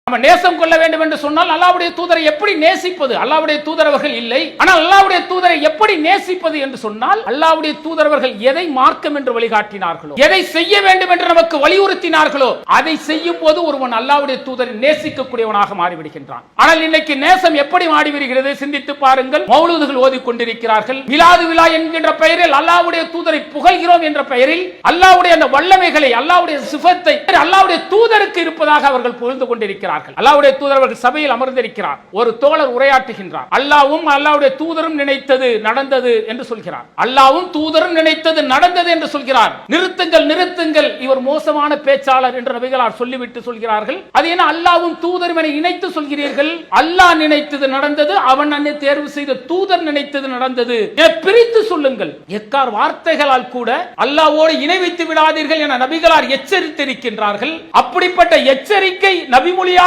நம்ம நேசம் கொள்ள வேண்டும் என்று சொன்னால் அல்லாஹ்வுடைய தூதரை எப்படி நேசிப்பது? அல்லாஹ்வுடைய தூதரவர்கள் இல்லை, ஆனால் அல்லாஹ்வுடைய தூதரை எப்படி நேசிப்பது என்று சொன்னால் அல்லாஹ்வுடைய தூதரவர்கள் எதை மார்க்கம் என்று வழிகாட்டினார்களோ, எதை செய்ய வேண்டும் என்று நமக்கு வலியுறுத்தினார்களோ அதை செய்யும் போது ஒருவன் அல்லாஹ்வுடைய தூதரை நேசிக்கக்கூடியவனாக மாறிவிடுகின்றான். ஆனால் இன்னைக்கு நேசம் எப்படி மாறி வருகிறது சிந்தித்து பாருங்கள். மௌலூதுகள் ஓதிக் கொண்டிருக்கிறார்கள், மிலாது விழா என்கின்ற பெயரில் அல்லாஹ்வுடைய தூதரை புகழ்கிறோம் என்ற பெயரில் அல்லாஹ்வுடைய அந்த வல்லமைகளை, அல்லாஹ்வுடைய சிஃபத்தை அல்லாஹ்வுடைய தூதருக்கு இருப்பதாக அவர்கள் புகழ்ந்து கொண்டிருக்கிறார்கள். அல்லாஹ்வுடைய தூதர் அவர்கள் சபையில் அமர்ந்திருக்கிறார், ஒரு தோழர் உரையாற்றுகின்றார். அல்லாஹ்வும் அல்லாஹ்வுடைய தூதரும் நினைத்தது நடந்தது என்று சொல்கிறார். அல்லாஹ்வும் தூதரும் நினைத்தது நடந்தது என்று சொல்கிறார். நிறுத்துங்கள் நிறுத்துங்கள், இவர் மோசமான பேச்சாளர் என்று நபிகளார் சொல்லிவிட்டு சொல்கிறார்கள். அது என்ன அல்லாஹ்வும் தூதரும் என இணைத்து சொல்கிறீர்கள்? அல்லாஹ் நினைத்தது நடந்தது, அவன் அன்னை தேர்வு செய்த தூதர் நினைத்தது நடந்தது என பிரித்து சொல்லுங்கள். எக்கார் வார்த்தைகளால் கூட அல்லாஹ்வோடு இணை வைத்து விடாதீர்கள் என நபிகளார் எச்சரித்திருக்கின்றார்கள். அப்படிப்பட்ட எச்சரிக்கை நபிமொழியாக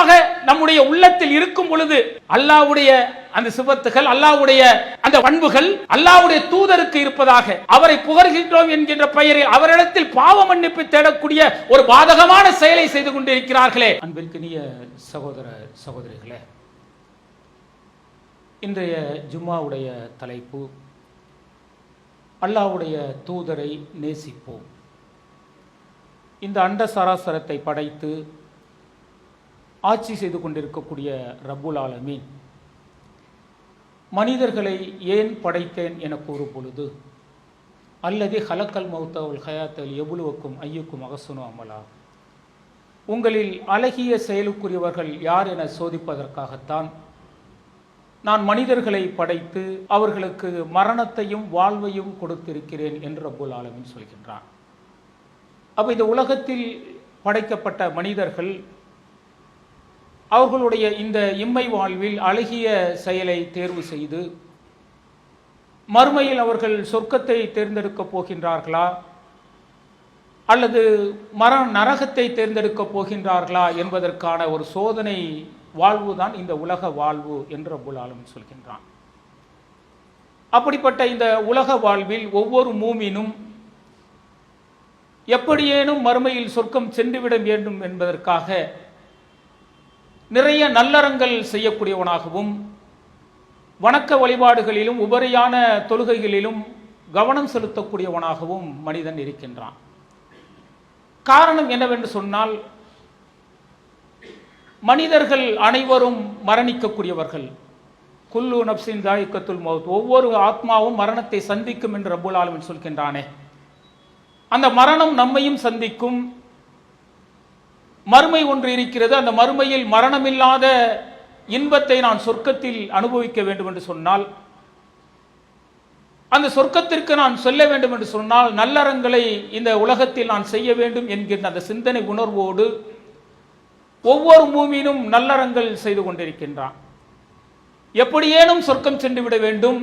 நம்முடைய உள்ளத்தில் இருக்கும் பொழுது அல்லாஹ்வுடைய அந்த சிவத்துகள், அல்லாஹ்வுடைய அந்த பண்புகள் அல்லாஹ்வுடைய தூதருக்கு இருப்பதாக அவரை புகழ்கின்றோம் என்கின்ற பெயரில் அவரிடத்தில் பாவ மன்னிப்பு தேடக்கூடிய ஒரு பாதகமான செயலை செய்து கொண்டிருக்கிறார்களே. அன்பிற்கினிய சகோதர சகோதரிகளே, இன்றைய ஜும்மாவுடைய தலைப்பு அல்லாஹ்வுடைய தூதரை நேசிப்போம். இந்த அண்ட சராசரத்தை படைத்து ஆட்சி செய்து கொண்டிருக்கக்கூடிய ரப்புல் ஆலமீன் மனிதர்களை ஏன் படைத்தேன் என கூறும் பொழுது அல்லது ஹலக்கல் மௌத்த வல் ஹயாத்தல் எபுலுவக்கும் ஐயுக்கும் அகசுனு அமலா, உங்களில் அழகிய செயலுக்குரியவர்கள் யார் என சோதிப்பதற்காகத்தான் நான் மனிதர்களை படைத்து அவர்களுக்கு மரணத்தையும் வாழ்வையும் கொடுத்திருக்கிறேன் என்று ரப்புல் ஆலமீன் சொல்கின்றான். அப்ப இந்த உலகத்தில் படைக்கப்பட்ட மனிதர்கள் அவர்களுடைய இந்த இம்மை வாழ்வில் அழகிய செயலை தேர்வு செய்து மறுமையில் அவர்கள் சொர்க்கத்தை தேர்ந்தெடுக்கப் போகின்றார்களா அல்லது நரகத்தை தேர்ந்தெடுக்கப் போகின்றார்களா என்பதற்கான ஒரு சோதனை வாழ்வுதான் இந்த உலக வாழ்வு என்று ரப்புல் ஆலமீன் சொல்கின்றான். அப்படிப்பட்ட இந்த உலக வாழ்வில் ஒவ்வொரு மூமினும் எப்படியேனும் மறுமையில் சொர்க்கம் சென்றுவிட வேண்டும் என்பதற்காக நிறைய நல்லறங்கள் செய்யக்கூடியவனாகவும் வணக்க வழிபாடுகளிலும் உபரியான தொழுகைகளிலும் கவனம் செலுத்தக்கூடியவனாகவும் மனிதன் இருக்கின்றான். காரணம் என்னவென்று சொன்னால், மனிதர்கள் அனைவரும் மரணிக்கக்கூடியவர்கள். குல்லு நப்சின் தாயிக்கத்துல் மௌத், ஒவ்வொரு ஆத்மாவும் மரணத்தை சந்திக்கும் என்று ரப்புல் ஆலமீன் சொல்கின்றானே, அந்த மரணம் நம்மையும் சந்திக்கும். மறுமை ஒன்று இருக்கிறது, அந்த மறுமையில் மரணமில்லாத இன்பத்தை நான் சொர்க்கத்தில் அனுபவிக்க வேண்டும் என்று சொன்னால், அந்த சொர்க்கத்திற்கு நான் செல்ல வேண்டும் என்று சொன்னால் நல்லறங்களை இந்த உலகத்தில் நான் செய்ய வேண்டும் என்கின்ற அந்த சிந்தனை உணர்வோடு ஒவ்வொரு மூமினும் நல்லறங்கள் செய்து கொண்டிருக்கின்றான். எப்படியேனும் சொர்க்கம் சென்று விட வேண்டும்,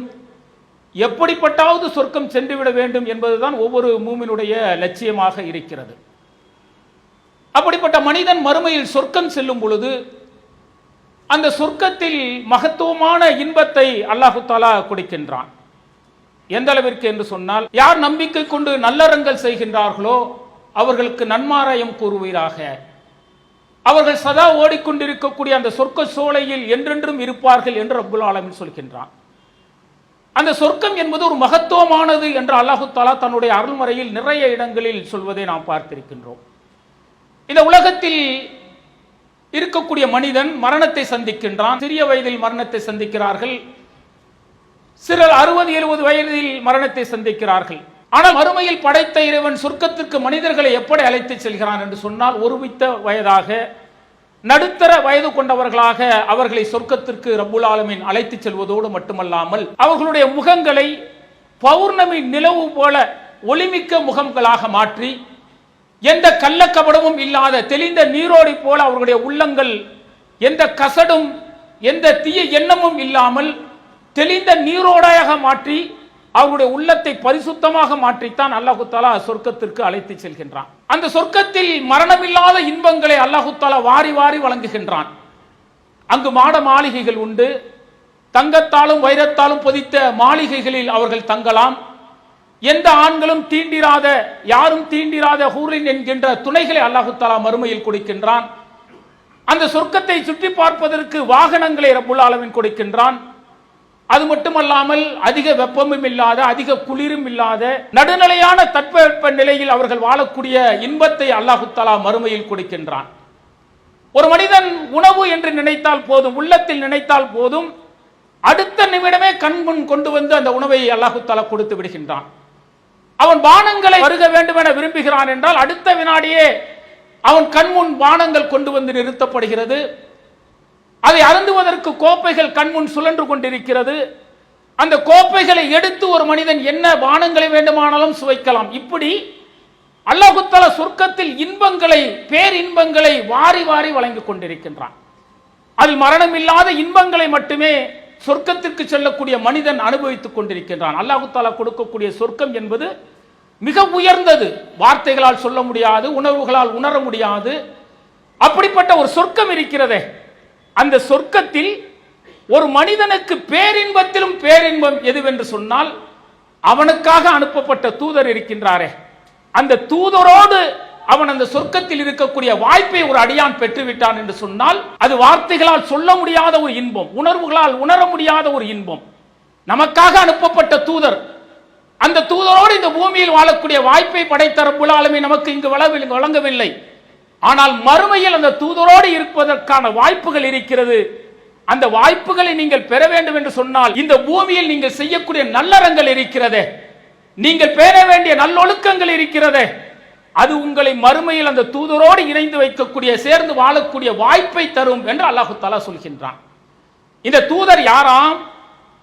எப்படிப்பட்டாவது சொர்க்கம் சென்று விட வேண்டும் என்பதுதான் ஒவ்வொரு மூமினுடைய லட்சியமாக இருக்கிறது. அப்படிப்பட்ட மனிதன் மறுமையில் சொர்க்கம் செல்லும் பொழுது அந்த சொர்க்கத்தில் மகத்துவமான இன்பத்தை அல்லாஹு தஆலா கொடுக்கின்றான். எந்த அளவிற்கு என்று சொன்னால், யார் நம்பிக்கை கொண்டு நல்லறங்கள் செய்கின்றார்களோ அவர்களுக்கு நன்மாராயம் கூறுவீராக, அவர்கள் சதா ஓடிக்கொண்டிருக்கக்கூடிய அந்த சொர்க்க சோலையில் என்றென்றும் இருப்பார்கள் என்று ரப்புல் ஆலமீன் சொல்கின்றான். அந்த சொர்க்கம் என்பது ஒரு மகத்துவமானது என்று அல்லாஹு தஆலா தன்னுடைய அருள்மறையில் நிறைய இடங்களில் சொல்வதை நாம் பார்த்திருக்கின்றோம். இந்த உலகத்தில் இருக்கக்கூடிய மனிதன் மரணத்தை சந்திக்கின்றான். சிறிய வயதில் மரணத்தை சந்திக்கிறார்கள், சிலர் 60-70 வயதில் மரணத்தை சந்திக்கிறார்கள். ஆனால் மறுமையில் படைத்த இறைவன் சொர்க்கத்திற்கு மனிதர்களை எப்படி அழைத்து செல்கிறான் என்று சொன்னால், ஒருமித்த வயதாக நடுத்தர வயது கொண்டவர்களாக அவர்களை சொர்க்கத்திற்கு ரப்புல் ஆலமீன் அழைத்து செல்வதோடு மட்டுமல்லாமல் அவர்களுடைய முகங்களை பௌர்ணமி நிலவு போல ஒளிமிக்க முகங்களாக மாற்றி, எந்த கள்ளக்கபடமும் இல்லாத தெளிந்த நீரோடை போல அவர்களுடைய உள்ளங்கள் எந்த கசடும் எந்த தீய எண்ணமும் இல்லாமல் தெளிந்த நீரோடையாக மாற்றி அவருடைய உள்ளத்தை பரிசுத்தமாக மாற்றித்தான் அல்லாஹு தஆலா சொர்க்கத்திற்கு அழைத்து செல்கின்றான். அந்த சொர்க்கத்தில் மரணமில்லாத இன்பங்களை அல்லாஹு தஆலா வாரி வாரி வழங்குகின்றான். அங்கு மாட மாளிகைகள் உண்டு, தங்கத்தாலும் வைரத்தாலும் பொதித்த மாளிகைகளில் அவர்கள் தங்கலாம். எந்த ஆண்களும் தீண்டிராத, யாரும் தீண்டிராத ஹூரின் என்கின்ற துணைகளை அல்லாஹு தஆலா மறுமையில் கொடுக்கின்றான். அந்த சொர்க்கத்தை சுற்றி பார்ப்பதற்கு வாகனங்களை ரப்புல் ஆலமீன் கொடுக்கின்றான். அது மட்டுமல்லாமல் அதிக வெப்பமும் இல்லாத, அதிக குளிரும் இல்லாத, நடுநிலையான தட்பவெப்ப நிலையில் அவர்கள் வாழக்கூடிய இன்பத்தை அல்லாஹு தஆலா மறுமையில் கொடுக்கின்றான். ஒரு மனிதன் உணவு என்று நினைத்தால் போதும், உள்ளத்தில் நினைத்தால் போதும், அடுத்த நிமிடமே கண்முன் கொண்டு வந்து அந்த உணவை அல்லாஹு தஆலா கொடுத்து விடுகின்றான். அவன் பானங்களை பருக வேண்டும் என விரும்புகிறான் என்றால் அடுத்த வினாடியே அவன் கண்முன் பானங்கள் கொண்டு வந்து நிறுத்தப்படுகிறது. அதை அருந்துவதற்கு கோப்பைகள் கண்முன் சுழன்று கொண்டிருக்கிறது. அந்த கோப்பைகளை எடுத்து ஒரு மனிதன் என்ன பானங்களை வேண்டுமானாலும் சுவைக்கலாம். இப்படி அல்லாஹ் தஆலா சொர்க்கத்தில் இன்பங்களை, பேரின்பங்களை வாரி வாரி வழங்கிக் கொண்டிருக்கின்றான். அதில் மரணம் இல்லாத இன்பங்களை மட்டுமே சொர்க்கத்திற்கு செல்லக்கூடிய மனிதன் அனுபவித்துக் கொண்டிருக்கின்றான். அல்லாஹ் தஆலா கொடுக்கக்கூடிய சொர்க்கம் என்பது மிக உயர்ந்தது, வார்த்தைகளால் சொல்ல முடியாது, உணர்வுகளால் உணர முடியாது. அப்படிப்பட்ட ஒரு சொர்க்கம் இருக்கிறதே, அந்த சொர்க்கத்தில் ஒரு மனிதனுக்கு பேரின்பத்திலும் பேரின்பம் எதுவென்று சொன்னால் அவனுக்காக அனுப்பப்பட்ட தூதர் இருக்கின்றாரே, அந்த தூதரோடு அவன் அந்த சொர்க்கத்தில் இருக்கக்கூடிய வாய்ப்பை ஒரு அடியான் பெற்றுவிட்டான் என்று சொன்னால் அது வார்த்தைகளால் சொல்ல முடியாத ஒரு இன்பம், உணர்வுகளால் உணர முடியாத ஒரு இன்பம். நமக்காக அனுப்பப்பட்ட தூதர், அந்த தூதரோடு இந்த பூமியில் வாழக்கூடிய வாய்ப்பை படைத்த ரப்புல் ஆலமீன் நமக்கு இங்கு வழங்கவில்லை. ஆனால் மறுமையில் அந்த தூதரோடு இருப்பதற்கான வாய்ப்புகள் இருக்கிறது. அந்த வாய்ப்புகளை நீங்கள் பெற வேண்டும் என்று சொன்னால் இந்த பூமியில் நீங்கள் செய்யக்கூடிய நல்லறங்கள் இருக்கிறதே, நீங்கள் பேண வேண்டிய நல்லொழுக்கங்கள் இருக்கிறதே, அது உங்களை மறுமையில் அந்த தூதரோடு இணைந்து வைக்கக்கூடிய, சேர்ந்து வாழக்கூடிய வாய்ப்பை தரும் என்று அல்லாஹ் தஆலா சொல்கின்றான். இந்த தூதர் யாராம்?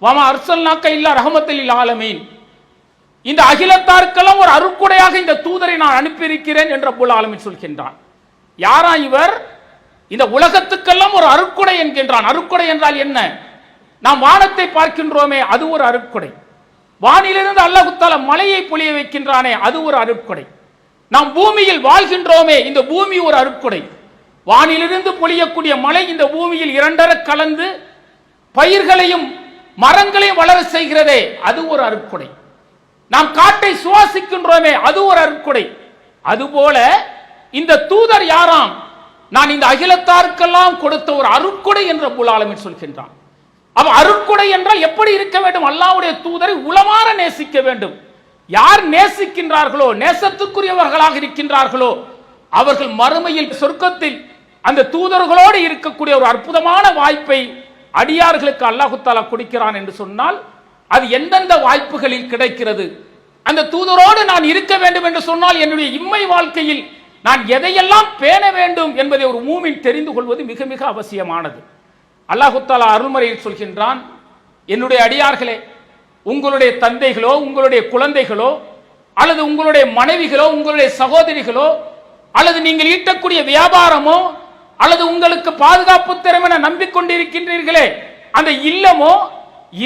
வமா அர்சல்னாக்க இல்லா ரஹ்மத்தல் லில் ஆலமீன். இந்த அகிலத்தாருக்கெல்லாம் ஒரு அருட்கொடையாக இந்த தூதரை நான் அனுப்பியிருக்கிறேன் என்று ரப்புல் ஆலமீன் சொல்கின்றான். யாரா இவர்? இந்த உலகத்துக்கெல்லாம் ஒரு அருட்கொடை என்கின்றான். அருட்கொடை என்றால் என்ன? நாம் வானத்தை பார்க்கின்றோமே, அது ஒரு அருட்கொடை. வானிலிருந்து அல்லாஹ் தஆலா மலையை பொழிய வைக்கின்றானே, அது ஒரு அருட்கொடை. நாம் பூமியில் வாழ்கின்றோமே, இந்த பூமி ஒரு அருட்கொடை. வானிலிருந்து பொழியக்கூடிய மழை இந்த பூமியில் இரண்டர கலந்து பயிர்களையும் மரங்களையும் வளர செய்கிறதே, அது ஒரு அருட்கொடை. நாம் காற்றை சுவாசிக்கின்றோமே, அது ஒரு அருட்கொடை. அதுபோல இந்த தூதர் யாராம்? நான் இந்த அகிலத்தாருக்கெல்லாம் கொடுத்த ஒரு அருட்கொடை என்று ரப்புல் ஆலமீன் சொல்கின்றான். அப்ப அருட்கொடை என்றால் எப்படி இருக்க வேண்டும்? அல்லாஹ்வுடைய தூதரை உளமாற நேசிக்க வேண்டும். யார் நேசிக்கின்றார்களோ, நேசத்துக்குரியவர்களாக இருக்கின்றார்களோ, அவர்கள் மறுமையில் சொர்க்கத்தில் அந்த தூதர்களோடு இருக்கக்கூடிய ஒரு அற்புதமான வாய்ப்பை அடியார்களுக்கு அல்லாஹ் தஆலா கொடுக்கிறான் என்று சொன்னால் அது எந்தெந்த வாய்ப்புகளில் கிடைக்கிறது? அந்த தூதரோடு நான் இருக்க வேண்டும் என்று சொன்னால் என்னுடைய இம்மை வாழ்க்கையில் நான் எதையெல்லாம் பேண வேண்டும் என்பதை ஒரு மூமின் தெரிந்து கொள்வது மிக மிக அவசியமானது. அல்லாஹ் தஆலா அருள்மறையில் சொல்கின்றான், என்னுடைய அடியார்களே, உங்களுடைய தந்தைகளோ, உங்களுடைய குழந்தைகளோ, அல்லது உங்களுடைய மனைவிகளோ, உங்களுடைய சகோதரிகளோ, அல்லது நீங்கள் ஈட்டக்கூடிய வியாபாரமோ, அல்லது உங்களுக்கு பாதுகாப்பு திறமென நம்பிக்கொண்டிருக்கின்றீர்களே அந்த இல்லமோ,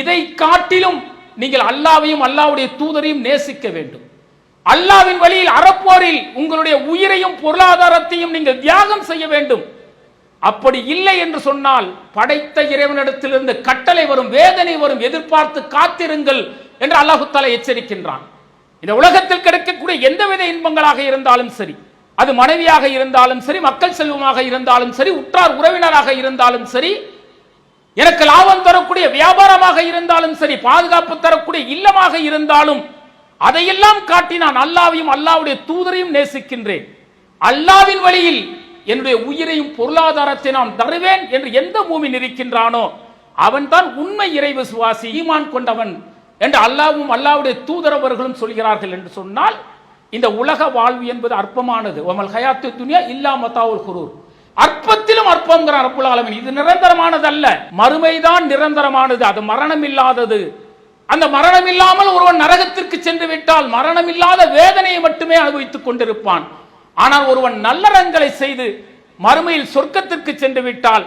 இதை காட்டிலும் நீங்கள் அல்லாஹ்வையும் அல்லாஹ்வுடைய தூதரையும் நேசிக்க வேண்டும். அல்லாஹ்வின் வழியில் அறப்போரில் உங்களுடைய உயிரையும் பொருளாதாரத்தையும் நீங்கள் தியாகம் செய்ய வேண்டும். அப்படி இல்லை என்று சொன்னால் படைத்த இறைவனிடத்திலிருந்து கட்டளை வரும், வேதனை வரும், எதிர்பார்த்து காத்திருங்கள் என்று அல்லாஹ் தஆலா எச்சரிக்கின்றான். இந்த உலகத்தில் கிடைக்கக்கூடிய எந்தவித இன்பங்களாக இருந்தாலும் சரி, அது மனைவியாக இருந்தாலும் சரி, மக்கள் செல்வமாக இருந்தாலும் சரி, உற்றார் உறவினராக இருந்தாலும் சரி, எனக்கு லாபம் தரக்கூடிய வியாபாரமாக இருந்தாலும் சரி, பாதுகாப்பு தரக்கூடிய இல்லமாக இருந்தாலும், அதையெல்லாம் காட்டி நான் அல்லாஹ்வையும் அல்லாஹ்வுடைய தூதரையும் நேசிக்கின்றேன். அல்லாஹ்வின் வழியில் என்னுடைய உயிரையும் பொருளாதாரத்தை நான் தருவேன் என்று எந்த மூமின் இருக்கின்றானோ அவன் தான் உண்மை இறை விசுவாசி, ஈமான் கொண்டவன் என்று அல்லாஹ்வும் அல்லாஹ்வுடைய தூதரவர்களும் சொல்கிறார்கள் என்று சொன்னால் இந்த உலக வாழ்வு என்பது அற்பமானது. வமல் ஹயாத்து துன்யா இல்லா மதாவுல் குரூர். அற்பத்திலும் அற்பம்ங்கிறார் ரப்புல் ஆலமீன். இது நிரந்தரமானது அல்ல, மறுமைதான் நிரந்தரமானது, அது மரணம் இல்லாதது. அந்த மரணம் இல்லாமல் ஒருவன் நரகத்திற்கு சென்று விட்டால் மரணம் இல்லாத வேதனையை மட்டுமே அனுபவித்துக் கொண்டிருப்பான். ஆனால் ஒருவன் நல்லறங்களை செய்து மறுமையில் சொர்க்கத்திற்கு சென்று விட்டால்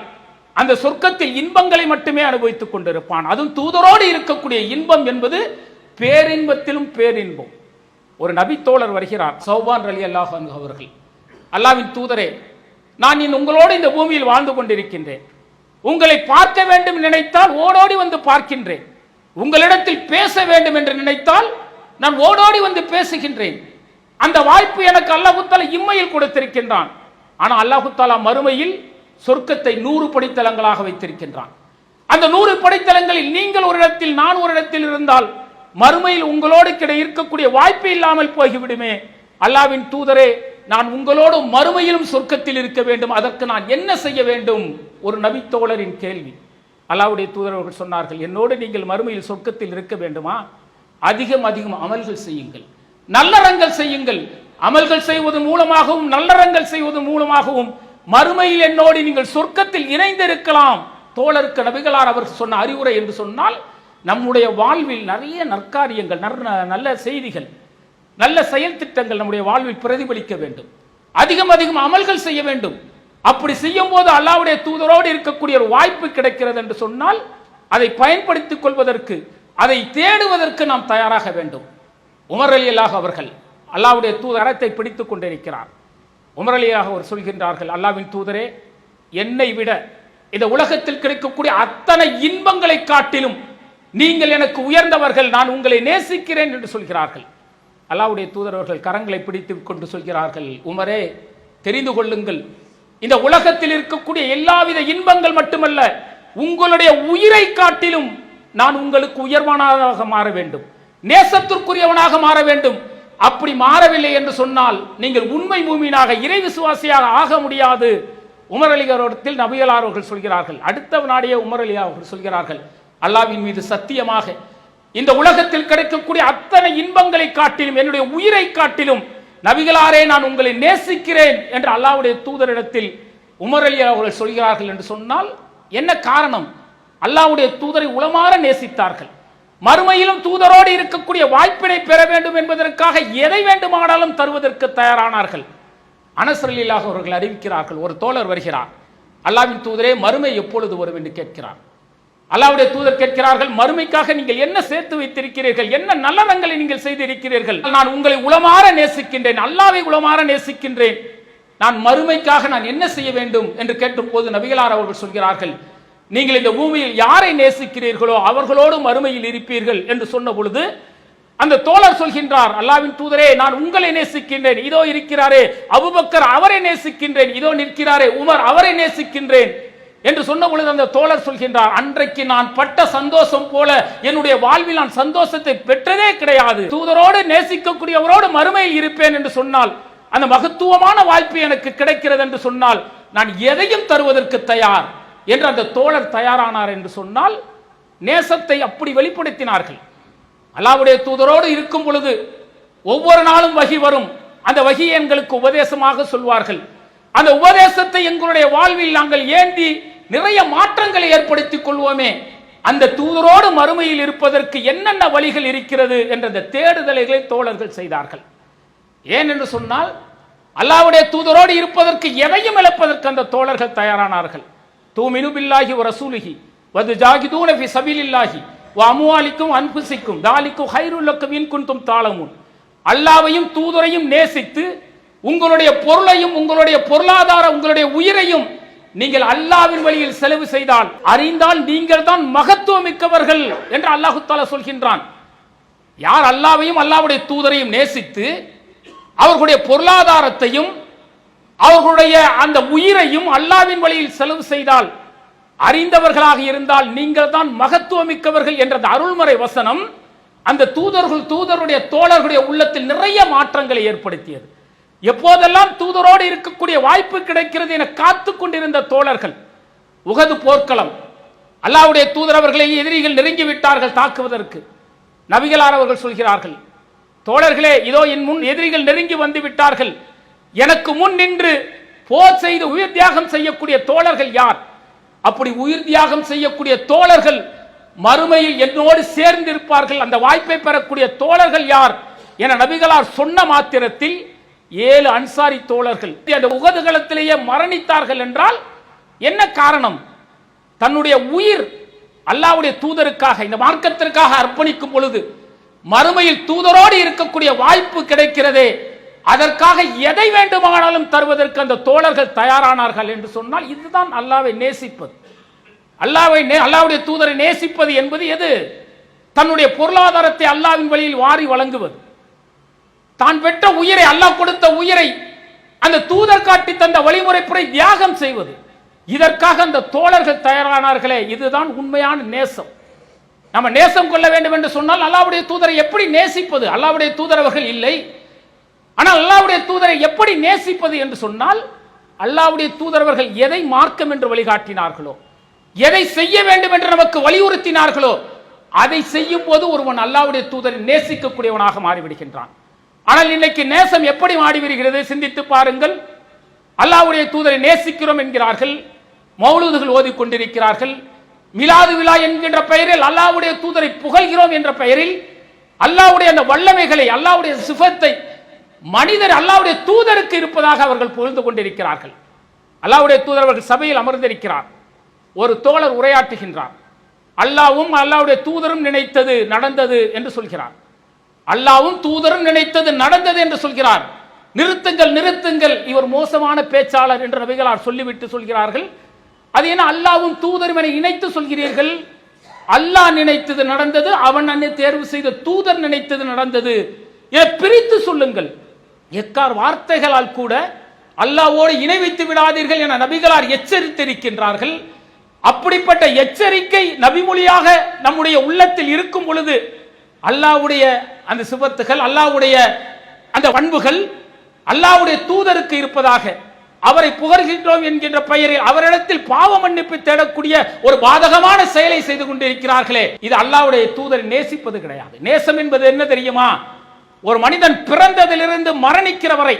அந்த சொர்க்கத்தில் இன்பங்களை மட்டுமே அனுபவித்துக் கொண்டிருப்பான். அதுவும் தூதரோடு இருக்கக்கூடிய இன்பம் என்பது பேரின்பத்திலும் பேரின்பம். ஒரு நபி தோழர் வருகிறார், சௌபான் ரலியல்லாஹு அன்ஹு அவர்கள். அல்லாஹ்வின் தூதரே, நான் உங்களோடு இந்த பூமியில் வாழ்ந்து கொண்டிருக்கின்றேன். உங்களை பார்க்க வேண்டும் நினைத்தால் ஓடோடி வந்து பார்க்கின்றேன். உங்களிடத்தில் பேச வேண்டும் என்று நினைத்தால் நான் ஓடோடி வந்து பேசுகின்றேன். அந்த வாய்ப்பு எனக்கு அல்லாஹ் தஆலா இம்மையில் கொடுத்திருக்கின்றான். ஆனால் அல்லாஹ் தஆலா மறுமையில் சொர்க்கத்தை 100 படித்தளங்களாக வைத்திருக்கின்றான். அந்த 100 படித்தளங்களில் நீங்கள் ஒரு இடத்தில், நான் ஒரு இடத்தில் இருந்தால் மறுமையில் உங்களோடு இருக்கக்கூடிய வாய்ப்பு இல்லாமல் போய்விடுமே. அல்லாஹ்வின் தூதரே, நான் உங்களோடு மறுமையிலும் சொர்க்கத்தில் இருக்க வேண்டும், அதற்கு நான் என்ன செய்ய வேண்டும்? ஒரு நபித்தோழரின் கேள்வி. அல்லாஹ்வுடைய தூதர் அவர்கள் சொன்னார்கள், என்னோடு நீங்கள் மறுமையில் சொர்க்கத்தில் இருக்க வேண்டுமா? அதிகம் அமல்கள் செய்யுங்கள், நல்லறங்கள் செய்யுங்கள். அமல்கள் செய்வதன் மூலமாகவும் நல்லறங்கள் செய்வதன் மூலமாகவும் மறுமையில் என்னோடு நீங்கள் சொர்க்கத்தில் இணைந்திருக்கலாம். தோழருக்கு நபிகளார் அவர் சொன்ன அறிவுரை என்று சொன்னால், நம்முடைய வாழ்வில் நிறைய நற்காரியங்கள், நல்ல செய்திகள், நல்ல செயல் திட்டங்கள் நம்முடைய வாழ்வில் பிரதிபலிக்க வேண்டும். அதிகம் அமல்கள் செய்ய வேண்டும். அப்படி செய்யும் போது அல்லாஹ்வுடைய தூதரோடு இருக்கக்கூடிய ஒரு வாய்ப்பு கிடைக்கிறது என்று சொன்னால், அதை பயன்படுத்திக் கொள்வதற்கு, அதை தேடுவதற்கு நாம் தயாராக வேண்டும். உமர் ரலியல்லாஹு அவர்கள் அல்லாஹ்வுடைய தூதரத்தை பிடித்துக் கொண்டிருக்கிறார். உமர் ரலியல்லாஹு அவர் சொல்கின்றார்கள், அல்லாஹ்வின் தூதரே, என்னை விட இந்த உலகத்தில் கிடைக்கக்கூடிய அத்தனை இன்பங்களை காட்டிலும் நீங்கள் எனக்கு உயர்ந்தவர்கள், நான் உங்களை நேசிக்கிறேன் என்று சொல்கிறார்கள். அல்லாஹ்வுடைய தூதரவர்கள் கரங்களை பிடித்து கொண்டு சொல்கிறார்கள், உமரே, தெரிந்து கொள்ளுங்கள், இந்த உலகத்தில் இருக்கக்கூடிய எல்லாவித இன்பங்கள் மட்டுமல்ல, உங்களுடைய உயிரை காட்டிலும் நான் உங்களுக்கு உயர்வானதாக மாற வேண்டும், நேசத்திற்குரியவனாக மாற வேண்டும். அப்படி மாறவில்லை என்று சொன்னால் நீங்கள் உண்மை மூமினாக, இறை விசுவாசியாக ஆக முடியாது. உமர் அலி அவர்கள் நபிகளார் அவர்கள் சொல்கிறார்கள். அடுத்த நாடியே உமர் அலி அவர்கள் சொல்கிறார்கள், அல்லாஹ்வின் மீது சத்தியமாக இந்த உலகத்தில் கிடைக்கக்கூடிய அத்தனை இன்பங்களை காட்டிலும், என்னுடைய உயிரை காட்டிலும் நபிகளாரே, நான் உங்களை நேசிக்கிறேன் என்று அல்லாஹ்வுடைய தூதரிடத்தில் உமர் அலி அவர்கள் சொல்கிறார்கள் என்று சொன்னால் என்ன காரணம்? அல்லாஹ்வுடைய தூதரை உளமாற நேசித்தார்கள். மறுமையிலும் தூதரோடு இருக்கக்கூடிய வாய்ப்பினை பெற வேண்டும் என்பதற்காக எதை வேண்டுமானாலும் தருவதற்கு தயாரானார்கள். அனஸ் ரலியல்லாஹு அவர்கள் அறிவிக்கிறார்கள், ஒரு தோழர் வருகிறார், அல்லாஹ்வின் தூதரே, மறுமை எப்பொழுது வரும் என்று கேட்கிறார். அல்லாஹ்வுடைய தூதர் கேட்கிறார்கள், மறுமைக்காக நீங்கள் என்ன சேர்த்து வைத்திருக்கிறீர்கள், என்ன நல்லறங்களை நீங்கள் செய்திருக்கிறீர்கள்? நான் உங்களை உளமாற நேசிக்கின்றேன், அல்லாஹ்வை உளமாற நேசிக்கின்றேன், நான் மறுமைக்காக நான் என்ன செய்ய வேண்டும் என்று கேட்டும் போது நபிகளார் அவர்கள் சொல்கிறார்கள், நீங்கள் இந்த பூமியில் யாரை நேசிக்கிறீர்களோ அவர்களோடு மறுமையில் இருப்பீர்கள் என்று சொன்ன பொழுது அந்த தோழர் சொல்கின்றார், அல்லாஹ்வின் தூதரே, நான் உங்களை நேசிக்கின்றேன், இதோ இருக்கிறாரே அபூபக்கர், அவரை நேசிக்கின்றேன், இதோ நிற்கிறாரே உமர், அவரை நேசிக்கின்றேன் என்று சொன்ன பொழுது அந்த தோழர் சொல்கின்றார், அன்றைக்கு நான் பட்ட சந்தோஷம் போல என்னுடைய வாழ்வில் நான் சந்தோஷத்தை பெற்றதே கிடையாது. தூதரோடு நேசிக்கக்கூடியவரோடு மறுமையில் இருப்பேன் என்று சொன்னால், அந்த மகத்துவமான வாய்ப்பு எனக்கு கிடைக்கிறது என்று சொன்னால், நான் எதையும் தருவதற்கு தயார் என்று அந்த தோழர் தயாரானார் என்று சொன்னால், நேசத்தை அப்படி வெளிப்படுத்தினார்கள். அல்லாஹ்வுடைய தூதரோடு இருக்கும் பொழுது ஒவ்வொரு நாளும் வஹி வரும், அந்த வஹி எங்களுக்கு உபதேசமாக சொல்வார்கள். அந்த உபதேசத்தை எங்களுடைய வாழ்வில் நாங்கள் ஏந்தி நிறைய மாற்றங்களை ஏற்படுத்திக் கொள்வோமே. அந்த தூதரோடு மறுமையில் இருப்பதற்கு என்னென்ன வழிகள் இருக்கிறது என்ற அந்த தேடுதல்களை தோழர்கள் செய்தார்கள். ஏன் என்று சொன்னால், அல்லாஹ்வுடைய தூதரோடு இருப்பதற்கு எதையும் இழப்பதற்கு அந்த தோழர்கள் தயாரானார்கள். தூமினு பில்லாஹி வ ரசூலிஹி வதுஜாகிதூன ஃபி சபீலில்லாஹி வ அம்வாலிக்கும் அன்ஃபுசிக்கும் தாலிக்கும் கைருல் லக்கும் இன் குன்தும் தஅலமூன். அல்லாஹ்வையும் தூதரையும் நேசித்து உங்களுடைய பொருளையும், உங்களுடைய பொருளாதார, உங்களுடைய உயிரையும் நீங்கள் அல்லாஹ்வின் வழியில் செலவு செய்தால், அறிந்தால் நீங்கள் தான் மகத்துவம் மிக்கவர்கள் என்று அல்லாஹ் தஆலா சொல்கின்றான். யார் அல்லாஹ்வையும் அல்லாஹ்வுடைய தூதரையும் நேசித்து அவர்களுடைய பொருளாதாரத்தையும் அவர்களுடைய அந்த உயிரையும் அல்லாஹ்வின் வழியில் செலவு செய்தால், அறிந்தவர்களாக இருந்தால் நீங்கள் தான் மகத்துவம் மிக்கவர்கள் என்ற அருள்மறை வசனம் அந்த தூதருடைய தோழர்களுடைய உள்ளத்தில் நிறைய மாற்றங்களை ஏற்படுத்தியது. எப்போதெல்லாம் தூதரோடு இருக்கக்கூடிய வாய்ப்பு கிடைக்கிறது என காத்து கொண்டிருந்த தோழர்கள், உஹது போர்க்களம், அல்லாஹ்வுடைய தூதர் அவர்களை எதிரிகள் நெருங்கி விட்டார்கள் தாக்குவதற்கு. நபிகளார் அவர்கள் சொல்கிறார்கள், தோழர்களே, இதோ என் முன் எதிரிகள் நெருங்கி வந்து விட்டார்கள், எனக்கு முன் நின்று போர் செய்து உயிர் தியாகம் செய்யக்கூடிய தோழர்கள் யார்? அப்படி உயிர் தியாகம் செய்யக்கூடிய தோழர்கள் மறுமையில் என்னோடு சேர்ந்திருப்பார்கள், அந்த வாய்ப்பை பெறக்கூடிய தோழர்கள் யார் என நபிகளார் சொன்ன மாத்திரத்தில் 7 அன்சாரி தோழர்கள் அந்த உஹது களத்திலேயே மரணித்தார்கள். என்றால் என்ன காரணம்? தன்னுடைய உயிர் அல்லாஹ்வுடைய தூதருக்காக, இந்த மார்க்கத்திற்காக அர்ப்பணிக்கும் பொழுது மறுமையில் தூதரோடு இருக்கக்கூடிய வாய்ப்பு கிடைக்கிறதே, அதற்காக எதை வேண்டுமானாலும் தருவதற்கு அந்த தோழர்கள் தயாரானார்கள் என்று சொன்னால், இதுதான் அல்லாஹ்வை நேசிப்பது. அல்லாஹ்வுடைய தூதரை நேசிப்பது என்பது எது? தன்னுடைய பொருளாதாரத்தை அல்லாஹ்வின் வழியில் வாரி வழங்குவது, தான் பெற்ற உயிரை, அல்லாஹ் கொடுத்த உயிரை அந்த தூதர் காட்டி தந்த வழிமுறைப்படி தியாகம் செய்வது, இதற்காக அந்த தோழர்கள் தயாரானார்களே, இதுதான் உண்மையான நேசம். நம்ம நேசம் கொள்ள வேண்டும் என்று சொன்னால் அல்லாஹ்வுடைய தூதரை எப்படி நேசிப்பது? அல்லாஹ்வுடைய தூதர் அவர்கள் இல்லை. ஆனால் அல்லாஹ்வுடைய தூதரை எப்படி நேசிப்பது என்று சொன்னால், அல்லாஹ்வுடைய தூதர் அவர்கள் எதை மார்க்கம் என்று வழிகாட்டினார்களோ, எதை செய்ய வேண்டும் என்று நமக்கு வலியுறுத்தினார்களோ, அதை செய்யும் போது ஒருவன் அல்லாஹ்வுடைய தூதரை நேசிக்கக்கூடியவனாக மாறிவிடுகின்றான். ஆனால் இன்னைக்கு நேசம் எப்படி மாறிவிடுகிறது சிந்தித்து பாருங்கள். அல்லாஹ்வுடைய தூதரை நேசிக்கிறோம் என்கிறார்கள், மௌலூதுகள் ஓதிக் கொண்டிருக்கிறார்கள், மிலாது விழா என்கின்ற பெயரில் அல்லாஹ்வுடைய தூதரை புகழ்கிறோம் என்ற பெயரில் அல்லாஹ்வுடைய அந்த வல்லமைகளை, அல்லாஹ்வுடைய சிஃபத்தை மனிதர் அல்லாஹ்வுடைய தூதருக்கு இருப்பதாக அவர்கள் புகழ்ந்து கொண்டிருக்கிறார்கள். அல்லாஹ்வுடைய தூதர் அவர்கள் சபையில் அமர்ந்திருக்கிறார். ஒரு தோழர் உரையாற்றுகின்றார். அல்லாஹ்வும் அல்லாஹ்வுடைய தூதரும் நினைத்தது நடந்தது என்று சொல்கிறார். அல்லாஹ்வும் தூதரும் நினைத்தது நடந்தது என்று சொல்கிறார். நிறுத்துங்கள் நிறுத்துங்கள், இவர் மோசமான பேச்சாளர் என்று நபிகளார் சொல்லிவிட்டு சொல்கிறார்கள். அது என்ன அல்லாஹ்வும் தூதரும் என இணைத்து சொல்கிறீர்கள்? அல்லாஹ் நினைத்தது நடந்தது, அவன் அன்னை தேர்வு செய்த தூதர் நினைத்தது நடந்தது என பிரித்து சொல்லுங்கள். எக்கார் வார்த்தைகளால் கூட அல்லாஹ்வோடு இணை வைத்து விடாதீர்கள் என நபிகளார் எச்சரித்திருக்கின்றார்கள். அப்படிப்பட்ட எச்சரிக்கை நபிமொழியாக நம்முடைய உள்ளத்தில் இருக்கும் பொழுது அல்லாஹ்வுடைய அந்த சிவத்துகள், அல்லாஹ்வுடைய அந்த பண்புகள் அல்லாஹ்வுடைய தூதருக்கு இருப்பதாக அவரை புகழ்கின்றோம் என்கின்ற பெயரில் அவரிடத்தில் பாவ மன்னிப்பு தேடக்கூடிய ஒரு பாதகமான செயலை செய்து கொண்டிருக்கிறார்களே, இது அல்லாஹ்வுடைய தூதரை நேசிப்பது கிடையாது. நேசம் என்பது என்ன தெரியுமா? ஒரு மனிதன் பிறந்ததிலிருந்து மரணிக்கிற வரை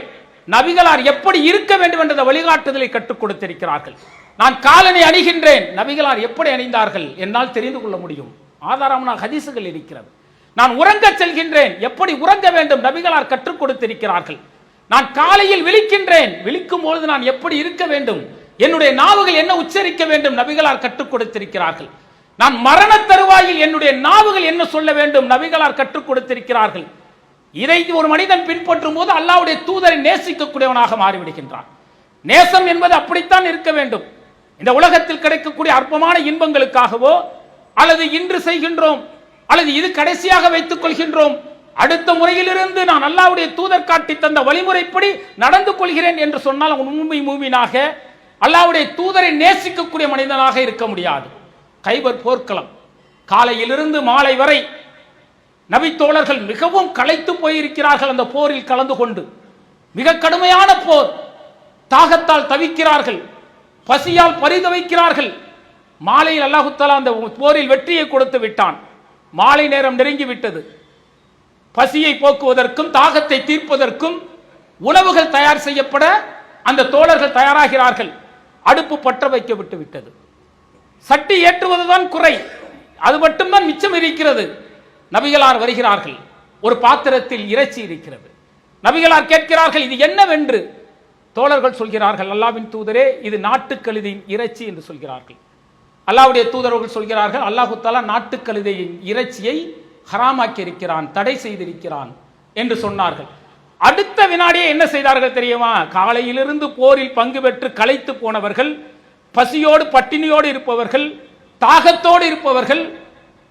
நபிகளார் எப்படி இருக்க வேண்டும் என்ற வழிகாட்டுதலை கற்றுக் கொடுத்திருக்கிறார்கள். நான் காலணி அணிகின்றேன், நபிகளார் எப்படி அணிந்தார்கள் என்னால் தெரிந்து கொள்ள முடியும். ஆதாரமான ஹதீசுகள் இருக்கிறது. நான் உறங்க செல்கின்றேன், எப்படி உறங்க வேண்டும் நபிகளார் கற்றுக் கொடுத்திருக்கிறார்கள். நான் காலையில் விழிக்கின்றேன், விழிக்கும் பொழுது நான் எப்படி இருக்க வேண்டும், என்னுடைய நாவுகள் என்ன உச்சரிக்க வேண்டும் நபிகளார் கற்றுக் கொடுத்திருக்கிறார்கள். நான் மரண தருவாயில் என்னுடைய நாவுகள் என்ன சொல்ல வேண்டும் நபிகளார் கற்றுக் கொடுத்திருக்கிறார்கள். இதை ஒரு மனிதன் பின்பற்றும் போது அல்லாஹ்வுடைய தூதரை நேசிக்கக்கூடியவனாக மாறிவிடுகின்றான். நேசம் என்பது அப்படித்தான் இருக்க வேண்டும். இந்த உலகத்தில் கிடைக்கக்கூடிய அற்பமான இன்பங்களுக்காகவோ, அல்லது இன்று செய்கின்றோம் அல்லது இது கடைசியாக வைத்துக் கொள்கின்றோம், அடுத்த முறையிலிருந்து நான் அல்லாஹ்வுடைய தூதர் காட்டி தந்த வழிமுறைப்படி நடந்து கொள்கிறேன் என்று சொன்னால் உண்மை மூமினாக அல்லாஹ்வுடைய தூதரை நேசிக்கக்கூடிய மனிதனாக இருக்க முடியாது. கைபர் போர்க்களம் காலையிலிருந்து மாலை வரை நபி தோழர்கள் மிகவும் களைத்து போயிருக்கிறார்கள். அந்த போரில் கலந்து கொண்டு மிக கடுமையான போர், தாகத்தால் தவிக்கிறார்கள், பசியால் பரிதவிக்கிறார்கள். மாலையில் அல்லாஹ் தஆலா அந்த போரில் வெற்றியை கொடுத்து விட்டான். மாலை நேரம் நெருங்கி விட்டது. பசியை போக்குவதற்கும் தாகத்தை தீர்ப்பதற்கும் உணவுகள் தயார் செய்யப்பட அந்த தோழர்கள் தயாராகிறார்கள். அடுப்பு பற்ற வைக்க விட்டு விட்டது. சட்டி ஏற்றுவதுதான் குறை, அது மட்டும்தான் மிச்சம் இருக்கிறது. நபிகளார் வருகிறார்கள். ஒரு பாத்திரத்தில் இறைச்சி இருக்கிறது. நபிகளார் கேட்கிறார்கள், இது என்னவென்று? தோழர்கள் சொல்கிறார்கள், அல்லாஹ்வின் தூதரே, இது நாட்டுக்கழுதையின் இறைச்சி என்று சொல்கிறார்கள். அல்லாஹ்வுடைய தூதர்கள் சொல்கிறார்கள், அல்லாஹ் தஆலா நாட்டுக்கழுதையின் இறைச்சியை ஹராமாக்கி இருக்கிறான், தடை செய்திருக்கிறான் என்று சொன்னார்கள். அடுத்த வினாடியே என்ன செய்தார்கள் தெரியுமா? காலையிலிருந்து போரில் பங்கு பெற்று களைத்து போனவர்கள், பசியோடு பட்டினியோடு இருப்பவர்கள், தாகத்தோடு இருப்பவர்கள்,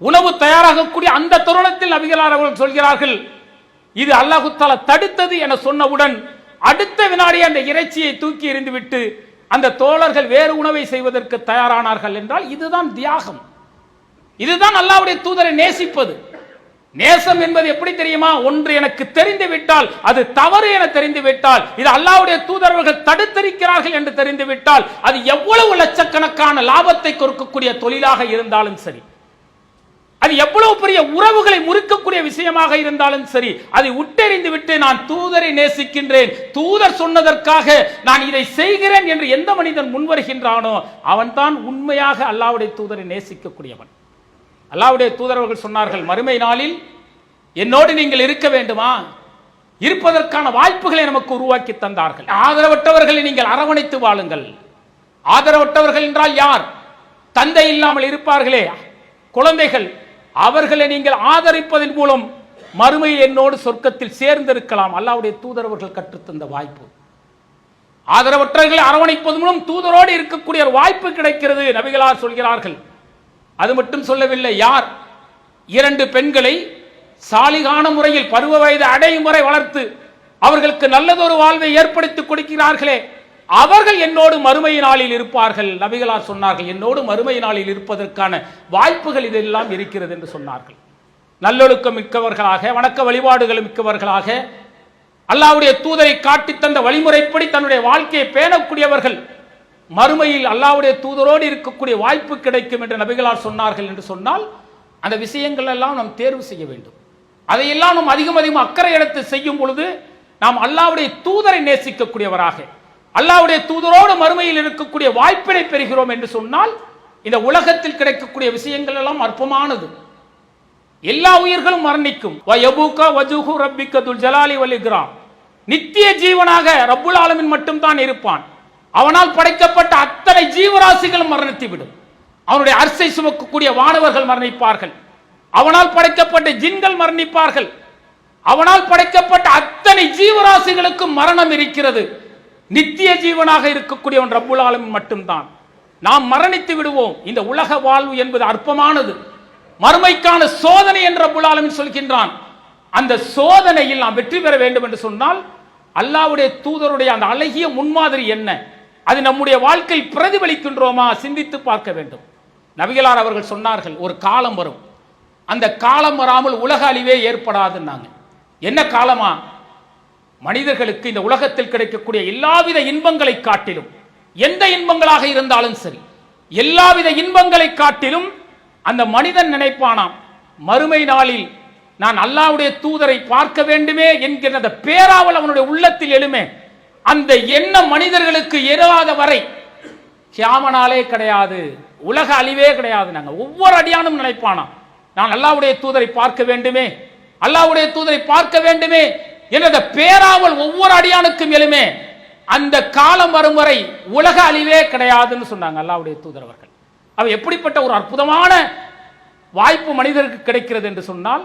உணவு தயாராகக்கூடிய அந்த தருணத்தில் நபிகளார் அவர்கள் சொல்கிறார்கள், இது அல்லாஹ் தஆலா தடுத்தது என சொன்னவுடன் அடுத்த வினாடியே அந்த இறைச்சியை தூக்கி எறிந்துவிட்டு அந்த தோழர்கள் வேறு உணவை செய்வதற்கு தயாரானார்கள். என்றால் இதுதான் தியாகம், இதுதான் அல்லாஹ்வுடைய தூதரை நேசிப்பது. நேசம் என்பது எப்படி தெரியுமா? ஒன்று எனக்கு தெரிந்து விட்டால், அது தவறு என தெரிந்து விட்டால், இது அல்லாஹ்வுடைய தூதர்கள் தடுத்திருக்கிறார்கள் என்று தெரிந்து விட்டால், அது எவ்வளவு லட்சக்கணக்கான லாபத்தை கொடுக்கக்கூடிய தொழிலாக இருந்தாலும் சரி, அது எவ்வளவு பெரிய உறவுகளை முறிக்கக்கூடிய விஷயமாக இருந்தாலும் சரி, அதை உட்டெறிந்து விட்டு நான் தூதரை நேசிக்கின்றேன், தூதர் சொன்னதற்காக நான் இதை செய்கிறேன் என்று எந்த மனிதன் முன்வருகின்றானோ அவன்தான் உண்மையாக அல்லாஹ்வுடைய தூதரை நேசிக்கக்கூடியவன். அல்லாஹ்வுடைய தூதர்கள் சொன்னார்கள், மறுமை நாளில் என்னோடு நீங்கள் இருக்க வேண்டுமா? இருப்பதற்கான வாய்ப்புகளை நமக்கு உருவாக்கி தந்தார்கள். ஆதரவற்றவர்களை நீங்கள் அரவணைத்து வாழுங்கள். ஆதரவற்றவர்கள் என்றால் யார்? தந்தை இல்லாமல் இருப்பார்களே குழந்தைகள், அவர்களை நீங்கள் ஆதரிப்பதன் மூலம் மறுமையில் என்னோடு சொர்க்கத்தில் சேர்ந்திருக்கலாம். அல்லாஹ்வுடைய தூதரவர்கள் கற்றுத்தந்த வாய்ப்பு. ஆதரவற்றவர்களை அரவணைப்பதன் மூலம் தூதரோடு இருக்கக்கூடிய ஒரு வாய்ப்பு கிடைக்கிறது நபிகளார் சொல்கிறார்கள். அது மட்டும் சொல்லவில்லை, யார் 2 பெண்களை சாலிகான முறையில் பருவ வயது அடையும் வரை வளர்த்து அவர்களுக்கு நல்லதொரு வாழ்வை ஏற்படுத்தி கொடுக்கிறார்களே, அவர்கள் என்னோடு மறுமை நாளில் இருப்பார்கள். நபிகளார் சொன்னார்கள், என்னோடு மறுமை நாளில் இருப்பதற்கான வாய்ப்புகள் இதெல்லாம் இருக்கிறது என்று சொன்னார்கள். நல்லொழுக்கம் மிக்கவர்களாக, வணக்க வழிபாடுகள் மிக்கவர்களாக, அல்லாஹ்வுடைய தூதரை காட்டி தந்த வழிமுறைப்படி தன்னுடைய வாழ்க்கையை பேணக்கூடியவர்கள் மறுமையில் அல்லாஹ்வுடைய தூதரோடு இருக்கக்கூடிய வாய்ப்பு கிடைக்கும் என்று நபிகளார் சொன்னார்கள் என்று சொன்னால், அந்த விஷயங்கள் எல்லாம் நாம் தேர்வு செய்ய வேண்டும். அதையெல்லாம் நாம் அதிகம் அக்கறை எடுத்து செய்யும் பொழுது நாம் அல்லாஹ்வுடைய தூதரை நேசிக்கக்கூடியவராக, அல்லாஹ்வுடைய தூதரோடு மறுமையில் இருக்கக்கூடிய வாய்ப்பினை பெறுகிறோம் என்று சொன்னால், இந்த உலகத்தில் கிடைக்கக்கூடிய விஷயங்கள் எல்லாம் அற்பமானது. எல்லா உயிர்களும் மரணிக்கும். நித்திய ஜீவனாக ரப்புல் ஆலமீன் மட்டும் தான் இருப்பான். அவனால் படைக்கப்பட்ட அத்தனை ஜீவராசிகளும் மரணித்துவிடும். அவனுடைய அர்சை சுமக்கக்கூடிய வானவர்கள் மரணிப்பார்கள். அவனால் படைக்கப்பட்ட ஜின்கள் மரணிப்பார்கள். அவனால் படைக்கப்பட்ட அத்தனை ஜீவராசிகளுக்கும் மரணம் இருக்கிறது. நித்திய ஜீவனாக இருக்கக்கூடியவன் ரப்புல் ஆலமீன் மட்டும்தான். நாம் மரணித்து விடுவோம். இந்த உலக வாழ்வு என்பது அற்பமானது. மறுமைக்கான சோதனை என்று ரப்புல் ஆலமீன் சொல்கின்றான். அந்த சோதனையில் நாம் வெற்றி பெற வேண்டும் என்று சொன்னால், அல்லாஹ்வுடைய தூதருடைய அந்த அழகிய முன்மாதிரி என்ன, அது நம்முடைய வாழ்க்கையில் பிரதிபலிக்கின்றோமா சிந்தித்து பார்க்க வேண்டும். நபிகளார் அவர்கள் சொன்னார்கள், ஒரு காலம் வரும், அந்த காலம் வராமல் உலக அழிவே ஏற்படாதுன்னாங்க. என்ன காலமா? மனிதர்களுக்கு இந்த உலகத்தில் கிடைக்கக்கூடிய எல்லாவித இன்பங்களை காட்டிலும், எந்த இன்பங்களாக இருந்தாலும் சரி, எல்லாவித இன்பங்களை காட்டிலும் அந்த மனிதன் நினைப்பானாம், மறுமை நாளில் நான் அல்லாஹ்வுடைய தூதரை பார்க்க வேண்டுமே என்கிற அந்த பேராவல் அவனுடைய உள்ளத்தில் எழுமே. அந்த எண்ணம் மனிதர்களுக்கு எழாத வரை கியாம நாளே கிடையாது, உலக அழிவே கிடையாது. நாங்கள் ஒவ்வொரு அடியானும் நினைப்பானாம், நான் அல்லாஹ்வுடைய தூதரை பார்க்க வேண்டுமே, அல்லாஹ்வுடைய தூதரை பார்க்க வேண்டுமே என்ற பேராவல் ஒவ்வொரு அடியானுக்கும் எழுமே. அந்த காலம் வரும் வரை உலக அழிவே கிடையாதுன்னு சொன்னாங்க அல்லாஹ்வுடைய தூதர் அவர்கள். அவ எப்படிப்பட்ட ஒரு அற்புதமான வாய்ப்பு மனிதருக்கு கிடைக்கிறது என்று சொன்னால்,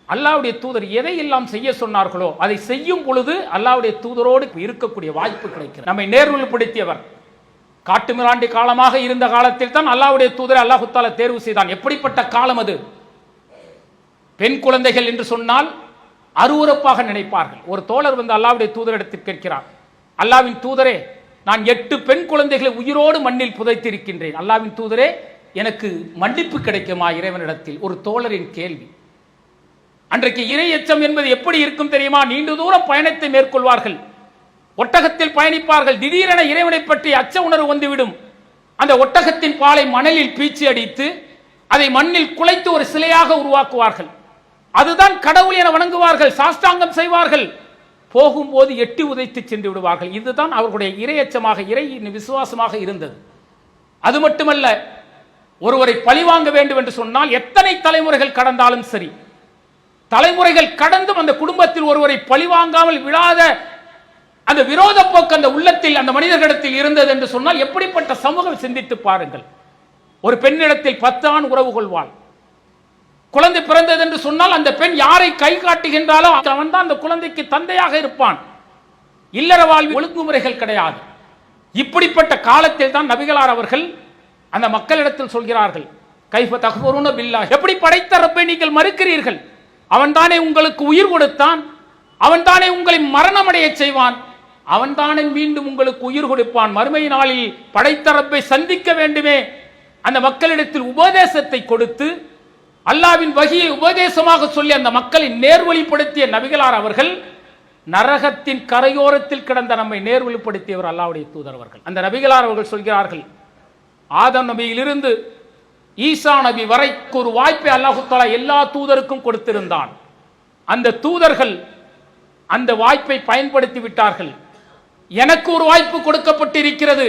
அல்லாஹ்வுடைய தூதர் எதை எல்லாம் செய்ய சொன்னார்களோ அதை செய்யும் பொழுது அல்லாஹ்வுடைய தூதரோடு இருக்கக்கூடிய வாய்ப்பு கிடைக்கிறது. நம்மை நேர்வழிப்படுத்தியவர் காட்டு மிராண்டி காலமாக இருந்த காலத்தில் தான் அல்லாஹ்வுடைய தூதரை அல்லாஹ் தஆலா தேர்வு செய்தான். எப்படிப்பட்ட காலம் அது? பெண் குழந்தைகள் என்று சொன்னால் அருவருப்பாக நினைப்பார்கள். ஒரு தோழர் வந்து அல்லாஹ்வுடைய தூதரிடத்தில் கேட்கிறார், அல்லாஹ்வின் தூதரே, நான் 8 பெண் குழந்தைகளை உயிரோடு மண்ணில் புதைத்திருக்கின்றேன், அல்லாஹ்வின் தூதரே எனக்கு மன்னிப்பு கிடைக்குமா இறைவனிடத்தில்? ஒரு தோழரின் கேள்வி. அன்றைக்கு இறை எச்சம் என்பது எப்படி இருக்கும் தெரியுமா? நீண்ட தூரம் பயணத்தை மேற்கொள்வார்கள், ஒட்டகத்தில் பயணிப்பார்கள். திடீரென இறைவனை பற்றி அச்ச உணர்வு வந்துவிடும். அந்த ஒட்டகத்தின் பாலை மணலில் பீச்சி அடித்து அதை மண்ணில் குலைத்து ஒரு சிலையாக உருவாக்குவார்கள். அதுதான் கடவுள் என வணங்குவார்கள், சாஷ்டாங்கம் செய்வார்கள். போகும்போது எட்டி உதைத்து சென்று விடுவார்கள். இதுதான் அவர்களுடைய இறையச்சமாக, இறை விசுவாசமாக இருந்தது. அது மட்டுமல்ல, ஒருவரை பழிவாங்க வேண்டும் என்று சொன்னால் எத்தனை தலைமுறைகள் கடந்தாலும் சரி, தலைமுறைகள் கடந்தும் அந்த குடும்பத்தில் ஒருவரை பழிவாங்காமல் விடாத அந்த விரோத போக்கு அந்த உள்ளத்தில் அந்த மனிதர்களிடத்தில் இருந்தது என்று சொன்னால் எப்படிப்பட்ட சமூகம் சிந்தித்து பாருங்கள். ஒரு பெண்ணிடத்தில் 10 ஆண் உறவு கொள்வாள். குழந்தை பிறந்தது என்று சொன்னால் அந்த பெண் யாரை கை காட்டுகின்றாலோ அவன் தான் அந்த குழந்தைக்கு தந்தையாக இருப்பான். இல்லற வாழ்வு ஒழுங்குமுறைகள் கிடையாது. இப்படிப்பட்ட காலத்தில் தான் நபிகளார் அவர்கள் அந்த மக்களிடத்தில் சொல்கிறார்கள், கைஃப தக்ஃபுரூன பில்லாஹ், எப்படி படைத்த ரப்பை நீங்கள் மறுக்கிறீர்கள்? அவன் தானே உங்களுக்கு உயிர் கொடுத்தான், அவன் தானே உங்களை மரணமடைய செய்வான், அவன் தானே மீண்டும் உங்களுக்கு உயிர் கொடுப்பான். மறுமை நாளில் படைத்த ரப்பை சந்திக்க வேண்டுமே. அந்த மக்களிடத்தில் உபதேசத்தை கொடுத்து அல்லாஹ்வின் வஹியை உபதேசமாக சொல்லி அந்த மக்களை நேர்வழிப்படுத்திய நபிகளார் அவர்கள் நரகத்தின் கரையோரத்தில் கிடந்த நம்மை நேர்வழிப்படுத்தியவர் அல்லாஹ்வுடைய தூதர் அவர்கள். அந்த நபிகளார் அவர்கள் சொல்கிறார்கள், ஆதம் நபியிலிருந்து ஈசா நபி வரைக்கு ஒரு வாய்ப்பை அல்லாஹ் தஆலா எல்லா தூதருக்கும் கொடுத்திருந்தான். அந்த தூதர்கள் அந்த வாய்ப்பை பயன்படுத்தி விட்டார்கள். எனக்கு ஒரு வாய்ப்பு கொடுக்கப்பட்டிருக்கிறது,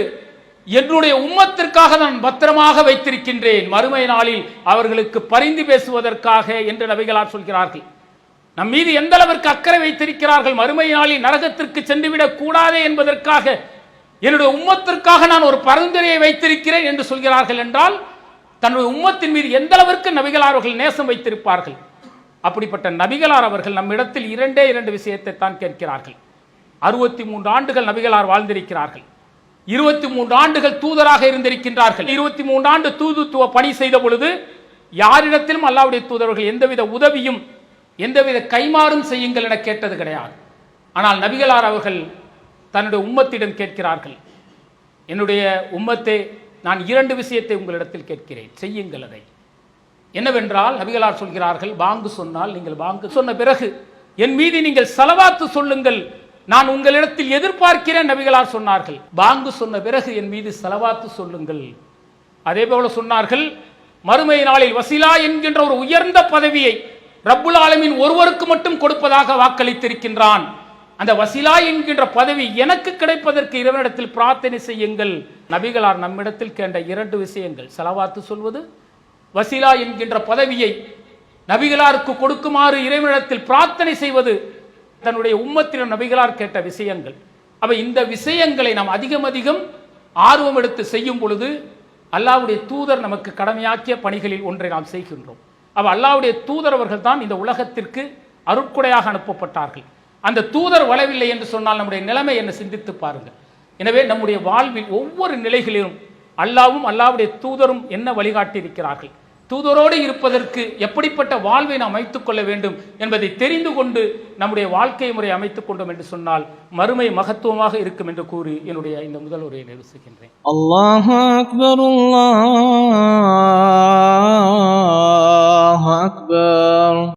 என்னுடைய உம்மத்திற்காக நான் பத்திரமாக வைத்திருக்கின்றேன், மறுமை நாளில் அவர்களுக்கு பரிந்து பேசுவதற்காக என்று நபிகளார் சொல்கிறார்கள். நம் மீது எந்த அளவிற்கு அக்கறை வைத்திருக்கிறார்கள், மறுமை நாளில் நரகத்திற்கு சென்றுவிடக் கூடாதே என்பதற்காக என்னுடைய உம்மத்திற்காக நான் ஒரு பரிந்துரையை வைத்திருக்கிறேன் என்று சொல்கிறார்கள் என்றால் தன்னுடைய உம்மத்தின் மீது எந்த அளவிற்கு நபிகளார் அவர்கள் நேசம் வைத்திருப்பார்கள். அப்படிப்பட்ட நபிகளார் அவர்கள் நம்மிடத்தில் 2 விஷயத்தை தான் கேட்கிறார்கள். 63 ஆண்டுகள் நபிகளார் வாழ்ந்திருக்கிறார்கள், 23 ஆண்டுகள் தூதராக இருந்திருக்கின்றார்கள். 23 ஆண்டு தூதுத்துவ பணி செய்த பொழுது யாரிடத்திலும் அல்லாஹ்வுடைய தூதர்கள் எந்தவித உதவியும் எந்தவித கைமாறும் செய்யுங்கள் என கேட்டது கிடையாது. ஆனால் நபிகளார் அவர்கள் தன்னுடைய உம்மத்திடம் கேட்கிறார்கள், என்னுடைய உம்மத்தே, நான் 2 விஷயத்தை உங்களிடத்தில் கேட்கிறேன், செய்யுங்கள் அதை. என்னவென்றால் நபிகளார் சொல்கிறார்கள், பாங்கு சொன்னால் நீங்கள் பாங்கு சொன்ன பிறகு என் மீது நீங்கள் ஸலவாத்து சொல்லுங்கள், நான் உங்களிடத்தில் எதிர்பார்க்கிறேன். நபிகளார் சொன்னார்கள், பாங்கு சொன்ன பிறகு என் மீது ஸலவாத்து சொல்லுங்கள். அதே போல சொன்னார்கள், மறுமை நாளில் வசிலா என்கின்ற ஒரு உயர்ந்த பதவியை ரப்புல் ஆலமீன் ஒருவருக்கு மட்டும் கொடுப்பதாக வாக்களித்திருக்கின்றான். அந்த வசிலா என்கின்ற பதவி எனக்கு கிடைப்பதற்கு இறைவனிடத்தில் பிரார்த்தனை செய்யுங்கள். நபிகளார் நம்மிடத்தில் கேட்ட 2 விஷயங்கள், ஸலவாத்து சொல்வது, வசிலா என்கின்ற பதவியை நபிகளாருக்கு கொடுக்குமாறு இறைவனிடத்தில் பிரார்த்தனை செய்வது, தன்னுடைய உம்மத்திடம் நபிகளார் கேட்ட விஷயங்கள். அப்ப இந்த விஷயங்களை நாம் அதிகம் ஆர்வம் எடுத்து செய்யும் பொழுது அல்லாஹ்வுடைய தூதர் நமக்கு கடமையாக்கிய பணிகளில் ஒன்றை நாம் செய்கின்றோம். அப்ப அல்லாஹ்வுடைய தூதர் அவர்கள் தான் இந்த உலகத்திற்கு அருட்கொடையாக அனுப்பப்பட்டார்கள். அந்த தூதர் வரவில்லை என்று சொன்னால் நம்முடைய நிலைமை என்ன சிந்தித்து பாருங்கள். எனவே நம்முடைய வாழ்வில் ஒவ்வொரு நிலைகளிலும் அல்லாஹ்வும் அல்லாஹ்வுடைய தூதரும் என்ன வழிகாட்டி இருக்கிறார்கள், தூதரோடு இருப்பதற்கு எப்படிப்பட்ட வாழ்வை நாம் அமைத்துக் கொள்ள வேண்டும் என்பதை தெரிந்து கொண்டு நம்முடைய வாழ்க்கை முறை அமைத்துக் கொண்டோம் என்று சொன்னால் மறுமை மகத்துவமாக இருக்கும் என்று கூறி என்னுடைய இந்த முதல் உரையை நிறைவு செய்கின்றேன். அல்லாஹு அக்பர், அல்லாஹு அக்பர்.